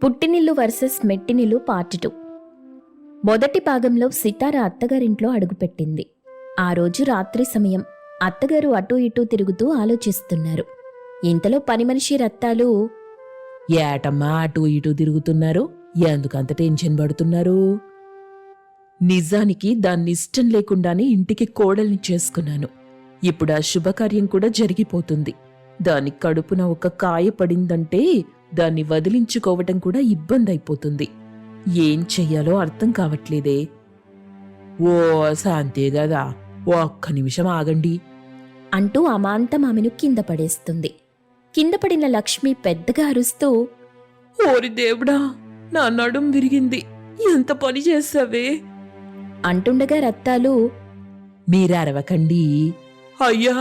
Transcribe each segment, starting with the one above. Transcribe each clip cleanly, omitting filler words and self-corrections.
పుట్టినిల్లు versus మెట్టినిల్లు part 2. మొదటి భాగంలో సితార అత్తగారింట్లో అడుగుపెట్టింది. ఆ రోజు రాత్రి సమయం. అత్తగారు అటూ ఇటూ తిరుగుతూ ఆలోచిస్తున్నారు. ఇంతలో పని మనిషి రత్తాలు, ఏటమ్మా అటూ ఇటూ తిరుగుతున్నారు? ఎందుకంత టెన్షన్ పడుతున్నారు? నిజానికి దాన్నిష్టం లేకుండానే ఇంటికి కోడల్ని చేసుకున్నాను. ఇప్పుడు ఆ శుభకార్యం కూడా జరిగిపోతుంది. దాని కడుపున ఒక కాయ పడిందంటే దాన్ని వదిలించుకోవటం కూడా ఇబ్బంది అయిపోతుంది. ఏం చెయ్యాలో అర్థం కావట్లేదే. ఓ శాంతే గదా, ఒక్క నిమిషం ఆగండి అంటూ అమాంతం ఆమెను కింద పడేస్తుంది. కింద పడిన లక్ష్మి పెద్దగా అరుస్తూ, ఓరి దేవుడా, నా నడుం విరిగింది, ఎంత పని చేసావే అంటుండగా రత్తాలు, మీరరవకండి. అయ్యా,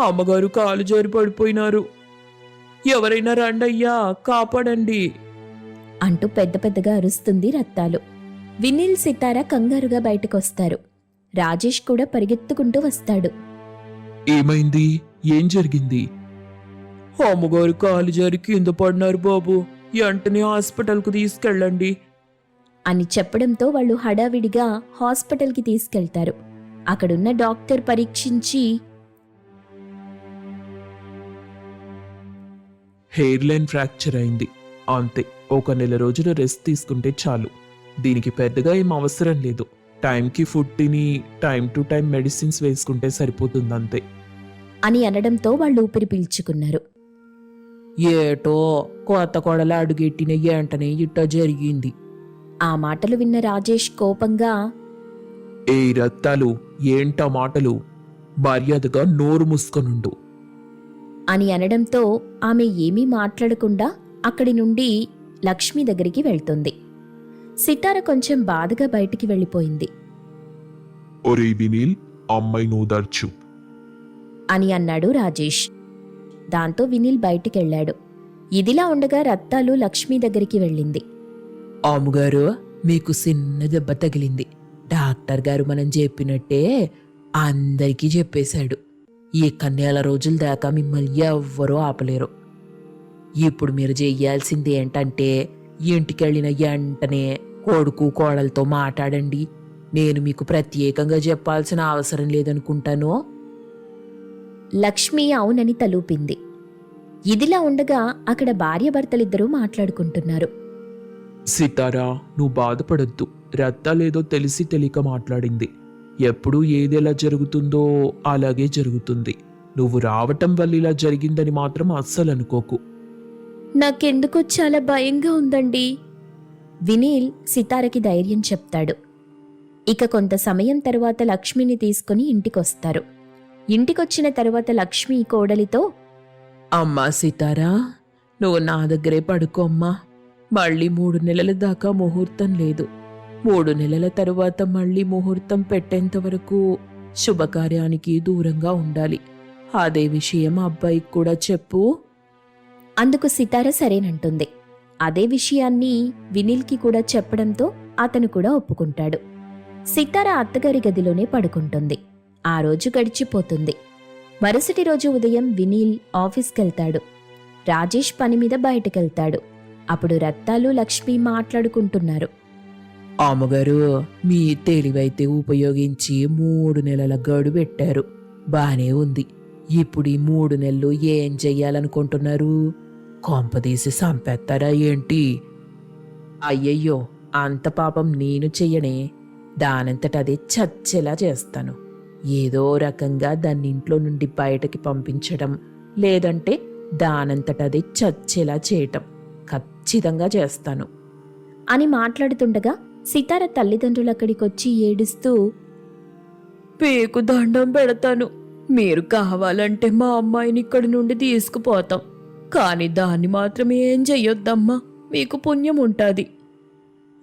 అమ్మగారు కాలు జారి పడిపోయినారు, ఎవరైనా రండయ్యా, కాపాడండి అంటూ పెద్ద పెద్దగా అరుస్తుంది రత్తాలు. వినీల్ సితార కంగారుగా బయటకొస్తారు. రాజేష్ కూడా పరిగెత్తుకుంటూ వస్తాడు. ఏమైంది? ఏం జరిగింది? అమ్మగారు కాలు జారి కింద పడినారు బాబు, వెంటనే హాస్పిటల్కు తీసుకెళ్ళండి అని చెప్పడంతో వాళ్ళు హడావిడిగా హాస్పిటల్కి తీసుకెళ్తారు. అక్కడున్న డాక్టర్ పరీక్షించి, హెయిర్ లైన్ ఫ్రాక్చర్ అయింది, అంతే. ఒక నెల రోజులు రెస్ట్ తీసుకుంటే చాలు. దీనికి పెద్దగా ఏం అవసరం లేదు. టైంకి ఫుడ్ తిని టైం టు టైం మెడిసిన్స్ వేసుకుంటే సరిపోతుంది, అంతే అని అనడంతో వాళ్ళు ఊపిరి పీల్చుకున్నారు. ఏటో కొత్త కొడల అడుగెట్టిన వెంటనే ఇట్ట జరిగింది. ఆ మాటలు విన్న రాజేష్ కోపంగా, ఏ రత్తాలు, ఏంటా మాటలు? మర్యాదగా నోరు మూసుకొనుండు అని అనడంతో ఆమె ఏమీ మాట్లాడకుండా అక్కడి నుండి లక్ష్మి దగ్గరికి వెళ్తుంది. సితార కొంచెం బాధగా బయటికి వెళ్ళిపోయింది. ఒరే వినీల్, అమ్మాయి నోదార్చు అని అన్నాడు రాజేష్. దాంతో వినీల్ బయటికెళ్లాడు. ఇదిలా ఉండగా రత్తాలు లక్ష్మి దగ్గరికి వెళ్ళింది. అమ్మగారు, మీకు చిన్న దెబ్బ తగిలింది. డాక్టర్ గారు మనం చెప్పినట్టే అందరికీ చెప్పేశాడు. ఈ నెల రోజుల దాకా మిమ్మల్ని ఎవ్వరూ ఆపలేరు. ఇప్పుడు మీరు చెయ్యాల్సింది ఏంటంటే, ఇంటికెళ్ళిన వెంటనే కొడుకు కోడలతో మాట్లాడండి. నేను మీకు ప్రత్యేకంగా చెప్పాల్సిన అవసరం లేదనుకుంటాను. లక్ష్మి అవునని తలూపింది. ఇదిలా ఉండగా అక్కడ భార్యాభర్తలిద్దరూ మాట్లాడుకుంటున్నారు. సితారా, నువ్వు బాధపడొద్దు. రత్తాలేదో తెలిసి తెలియక మాట్లాడింది. ఎప్పుడు ఏదెలా జరుగుతుందో అలాగే జరుగుతుంది. నువ్వు రావటం వల్ల ఇలా జరిగిందని మాత్రం అస్సలు అనుకోకు. నాకెందుకో చాలా భయంగా ఉందండి. వినీల్ సితారకి ధైర్యం చెప్తాడు. ఇక కొంత సమయం తరువాత లక్ష్మిని తీసుకుని ఇంటికొస్తారు. ఇంటికొచ్చిన తరువాత లక్ష్మి కోడలితో, అమ్మా సీతారా, నువ్వు నా దగ్గరే పడుకోమ్మా. మళ్ళీ 3 నెలల దాకా ముహూర్తం లేదు. 3 నెలల తరువాత మళ్ళీ ముహూర్తం పెట్టేంత వరకు శుభకార్యానికి దూరంగా ఉండాలి. అదే విషయం అబ్బాయికి కూడా చెప్పు. అందుకు సితార సరేనంటుంది. అదే విషయాన్ని వినీల్కి కూడా చెప్పడంతో అతను కూడా ఒప్పుకుంటాడు. సితార అత్తగారి గదిలోనే పడుకుంటుంది. ఆ రోజు గడిచిపోతుంది. మరుసటి రోజు ఉదయం వినీల్ ఆఫీస్కెళ్తాడు. రాజేష్ పని మీద బయటకెళ్తాడు. అప్పుడు రత్తాలు లక్ష్మి మాట్లాడుకుంటున్నారు. అమ్మగారు, మీ తెలివైతే ఉపయోగించి 3 నెలల గడువు పెట్టారు. బానే ఉంది. ఇప్పుడు ఈ 3 నెలలు ఏం చెయ్యాలనుకుంటున్నారు? కొంపదీసి సంపేస్తారా ఏంటి? అయ్యయ్యో, అంత పాపం నేను చెయ్యనే. దానంతటదే చచ్చేలా చేస్తాను. ఏదో రకంగా దాన్ని ఇంట్లో నుండి బయటకి పంపించడం, లేదంటే దానంతటదే చచ్చేలా చేయటం ఖచ్చితంగా చేస్తాను అని మాట్లాడుతుండగా సితార తల్లిదండ్రులక్కడికొచ్చి ఏడుస్తూ, పేకు దండం పెడతాను. మీరు కావాలంటే మా అమ్మాయిని ఇక్కడి నుండి తీసుకుపోతాం. కానీ దాన్ని మాత్రం ఏం చెయ్యొద్దమ్మా, మీకు పుణ్యం ఉంటాది.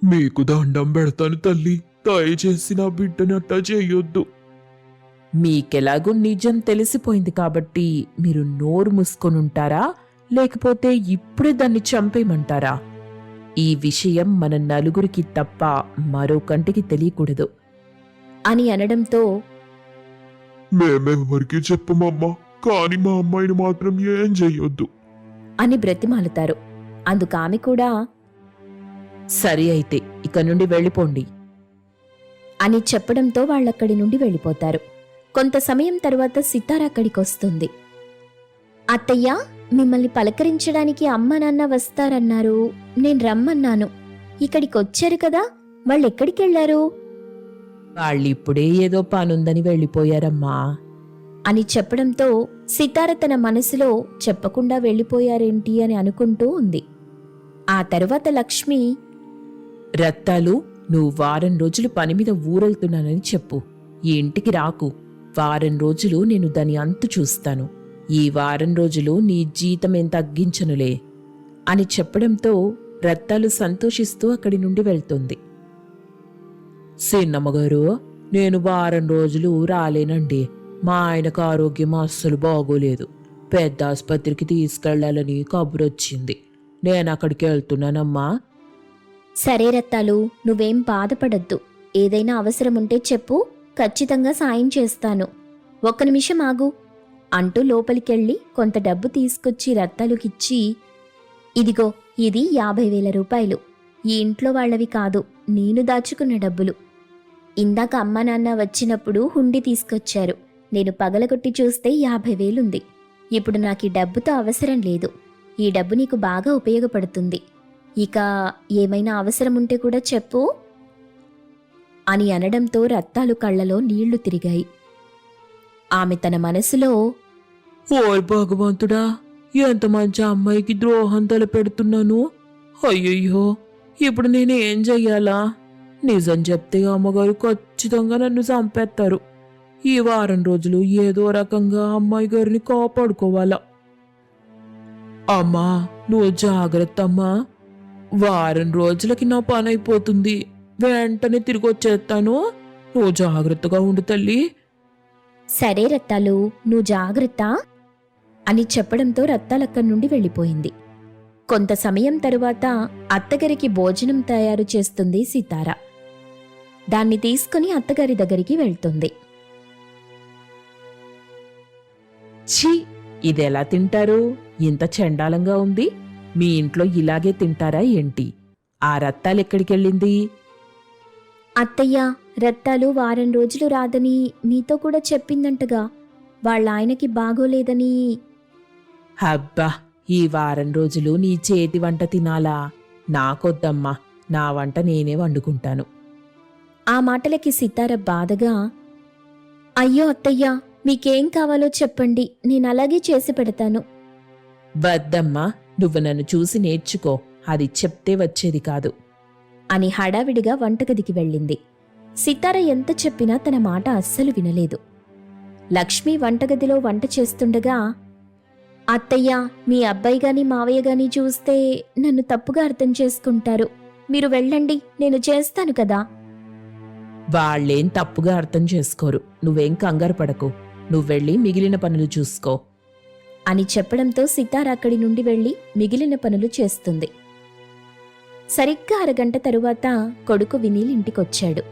మీకు దండం పెడతాను తల్లి, దయచేసి నా బిడ్డని అట్టా చేయొద్దు. మీకెలాగూ నిజం తెలిసిపోయింది కాబట్టి మీరు నోరు మూసుకొనుంటారా, లేకపోతే ఇప్పుడే దాన్ని చంపేయమంటారా? ఈ విషయం మన నలుగురికి తప్ప మరో కంటికి తెలియకూడదు అని అనడంతో, మేమెవరికి చెప్పమమ్మా, కానీ మా అమ్మాయిని మాత్రం ఏం చెయ్యొద్దు అని బ్రతిమాలుతారు. అందుకామె కూడా, సరి అయితే ఇక నుండి వెళ్ళిపోండి. అని చెప్పడంతో వాళ్ళక్కడి నుండి వెళ్ళిపోతారు. కొంత సమయం తర్వాత సితార అక్కడికొస్తుంది. అత్తయ్య, మిమ్మల్ని పలకరించడానికి అమ్మ నాన్న వస్తారన్నారు. నేను రమ్మన్నాను. ఇక్కడికొచ్చారు కదా, వాళ్ళెక్కడికెళ్లారు వాళ్ళిప్పుడే ఏదో పనుందని వెళ్ళిపోయారమ్మా. అని చెప్పడంతో సితార తన మనసులో చెప్పకుండా వెళ్ళిపోయారేంటి అని అనుకుంటూ ఉంది. ఆ తరువాత లక్ష్మి, రత్తాలు, నువ్వు వారం రోజులు పని మీద ఊరెళ్తున్నానని చెప్పు. ఈ ఇంటికి రాకు. వారం రోజులు నేను దాని అంతు చూస్తాను. ఈ వారం రోజులు నీ జీతమేం తగ్గించనులే అని చెప్పడంతో రత్తాలు సంతోషిస్తూ అక్కడి నుండి వెళ్తుంది. సిన్నమ్మగారు, నేను వారం రోజులు రాలేనండి. మా ఆయనకు ఆరోగ్యం అస్సలు బాగోలేదు. పెద్ద ఆసుపత్రికి తీసుకెళ్లాలని కబురొచ్చింది. నేను అక్కడికి వెళ్తున్నానమ్మా. సరే రత్తాలు, నువ్వేం బాధపడద్దు. ఏదైనా అవసరముంటే చెప్పు, ఖచ్చితంగా సాయం చేస్తాను. ఒక్క నిమిషం ఆగు అంటూ లోపలికెళ్ళి కొంత డబ్బు తీసుకొచ్చి రత్తాలుకిచ్చి, ఇదిగో, ఇది 50,000 రూపాయలు. ఈ ఇంట్లో వాళ్ళవి కాదు, నేను దాచుకున్న డబ్బులు. ఇందాక అమ్మా నాన్న వచ్చినప్పుడు హుండీ తీసుకొచ్చారు. నేను పగలగొట్టి చూస్తే 50,000 ఉంది. ఇప్పుడు నాకు ఈ డబ్బుతో అవసరం లేదు. ఈ డబ్బు నీకు బాగా ఉపయోగపడుతుంది. ఇక ఏమైనా అవసరం ఉంటే కూడా చెప్పు అని అనడంతో రత్తాలు కళ్ళలో నీళ్లు తిరిగాయి. ఆమె తన మనసులో, ఓయ్ భగవంతుడా, ఎంత మంచి అమ్మాయికి ద్రోహం తలపెడుతున్నాను. అయ్యయ్యో, ఇప్పుడు నేనేం చెయ్యాలా? నిజం చెప్తే అమ్మగారు ఖచ్చితంగా నన్ను చంపేస్తారు. ఈ వారం రోజులు ఏదో రకంగా అమ్మాయి గారిని కాపాడుకోవాలా. అమ్మా, నువ్వు జాగ్రత్త అమ్మా. వారం రోజులకి నా పని అయిపోతుంది. వెంటనే తిరిగి వచ్చేస్తాను. నువ్వు జాగ్రత్తగా ఉండు తల్లి. సరే రత్తాలు, నువ్వు జాగ్రత్త అని చెప్పడంతో రత్తాలక్కడి నుండి వెళ్ళిపోయింది. కొంత సమయం తరువాత అత్తగారికి భోజనం తయారు చేస్తుంది సితార. దాన్ని తీసుకుని అత్తగారి దగ్గరికి వెళ్తుంది. ఛీ, ఇదెలా తింటారు? ఇంత చండాలంగా ఉంది. మీ ఇంట్లో ఇలాగే తింటారా ఏంటి? ఆ రత్తాలెక్కడికెళ్ళింది? అత్తయ్య, రత్తాలు వారం రోజులు రాదని మీతో కూడా చెప్పిందంటగా. వాళ్ళ ఆయనకి బాగోలేదని. అబ్బా, ఈ వారం రోజులు నీ చేతి వంట తినాలా? నాకొద్దమ్మా, నా వంట నేనే వండుకుంటాను. ఆ మాటలకి సితార బాధగా, అయ్యో అత్తయ్య, మీకేం కావాలో చెప్పండి, నేను అలాగే చేసి పెడతాను. వద్దమ్మా, నువ్వు నన్ను చూసి నేర్చుకో. అది చెప్తే వచ్చేది కాదు అని హడావిడిగా వంటగదికి వెళ్ళింది. సితార ఎంత చెప్పినా తన మాట అస్సలు వినలేదు. లక్ష్మి వంటగదిలో వంట చేస్తుండగా, అత్తయ్య, మీ అబ్బాయి గాని మావయ్య గాని చూస్తే నన్ను తప్పుగా అర్థం చేసుకుంటారు. మీరు వెళ్ళండి, నేను చేస్తాను కదా. వాళ్ళేం తప్పుగా అర్థం చేసుకోరు. నువ్వేం కంగారు పడకు. నువ్వెళ్ళి మిగిలిన పనులు చూసుకో అని చెప్పడంతో సితార అక్కడి నుండి వెళ్లి మిగిలిన పనులు చేస్తుంది. సరిగ్గా అరగంట తరువాత కొడుకు వినీల్ ఇంటికొచ్చాడు.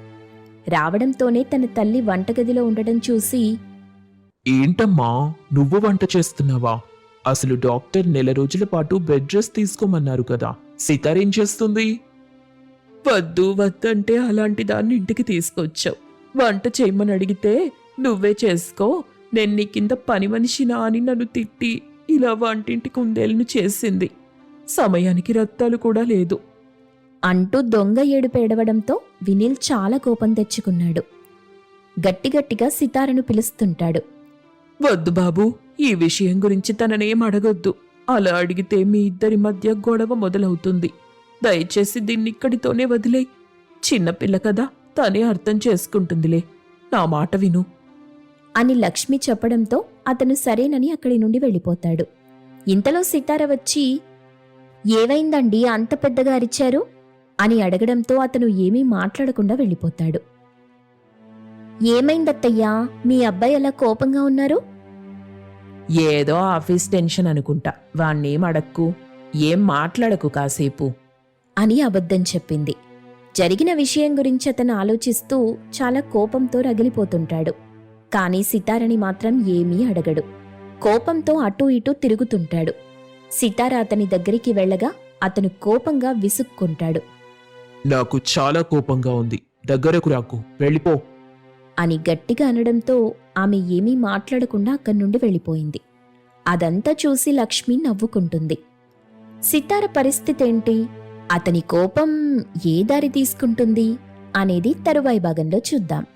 రావడంతోనే తన తల్లి వంటగదిలో ఉండడం చూసి, ఏంటమ్మా, నువ్వు వంట చేస్తున్నావా? అసలు డాక్టర్ 4 రోజుల పాటు బెడ్ రెస్ట్ తీసుకోమన్నారు కదా. సితార్ ఏం చేస్తుంది? వద్దు వద్దంటే అలాంటి దాన్ని ఇంటికి తీసుకొచ్చావు. వంట చేయమని అడిగితే నువ్వే చేసుకో, నేను నీ కింద పని మనిషినా అని నన్ను తిట్టి ఇలా వంటింటి కుందేలను చేసింది. సమయానికి రత్తాలు కూడా లేదు అంటూ దొంగ ఏడుపు ఏడవడంతో వినీల్ చాలా కోపం తెచ్చుకున్నాడు. గట్టిగట్టిగా సితారను పిలుస్తుంటాడు. వద్దు బాబు, ఈ విషయం గురించి తననేం అడగొద్దు. అలా అడిగితే మీ ఇద్దరి మధ్య గొడవ మొదలవుతుంది. దయచేసి దీన్నిక్కడితోనే వదిలేయ్. చిన్నపిల్ల కదా, తనే అర్థం చేసుకుంటుందిలే. నా మాట విను అని లక్ష్మి చెప్పడంతో అతను సరేనని అక్కడి నుండి వెళ్ళిపోతాడు. ఇంతలో సితార వచ్చి, ఏవైందండి అంత పెద్దగా అరిచారు అని అడగడంతో అతను ఏమీ మాట్లాడకుండా వెళ్ళిపోతాడు. ఏమైందత్తయ్యా, మీ అబ్బాయి అలా కోపంగా ఉన్నారు? ఏదో ఆఫీస్ టెన్షన్ అనుకుంటా. వాణ్ణేం అడక్కు, ఏం మాట్లాడకు కాసేపు అని అబద్ధం చెప్పింది. జరిగిన విషయం గురించి అతను ఆలోచిస్తూ చాలా కోపంతో రగిలిపోతుంటాడు. కానీ సితారని మాత్రం ఏమీ అడగడు. కోపంతో అటూ ఇటూ తిరుగుతుంటాడు. సితార అతని దగ్గరికి వెళ్ళగా అతను కోపంగా విసుక్కుంటాడు. నాకు చాలా కోపంగా ఉంది. దగ్గరకు రాకు, వెళ్ళిపో. అని గట్టిగా అనడంతో ఆమె ఏమీ మాట్లాడకుండా అక్కడి నుండి వెళ్ళిపోయింది. అదంతా చూసి లక్ష్మి నవ్వుకుంటుంది. సితార పరిస్థితి ఏంటి? అతని కోపం ఏ దారి తీసుకుంటుంది అనేది తరువాయి భాగంలో చూద్దాం.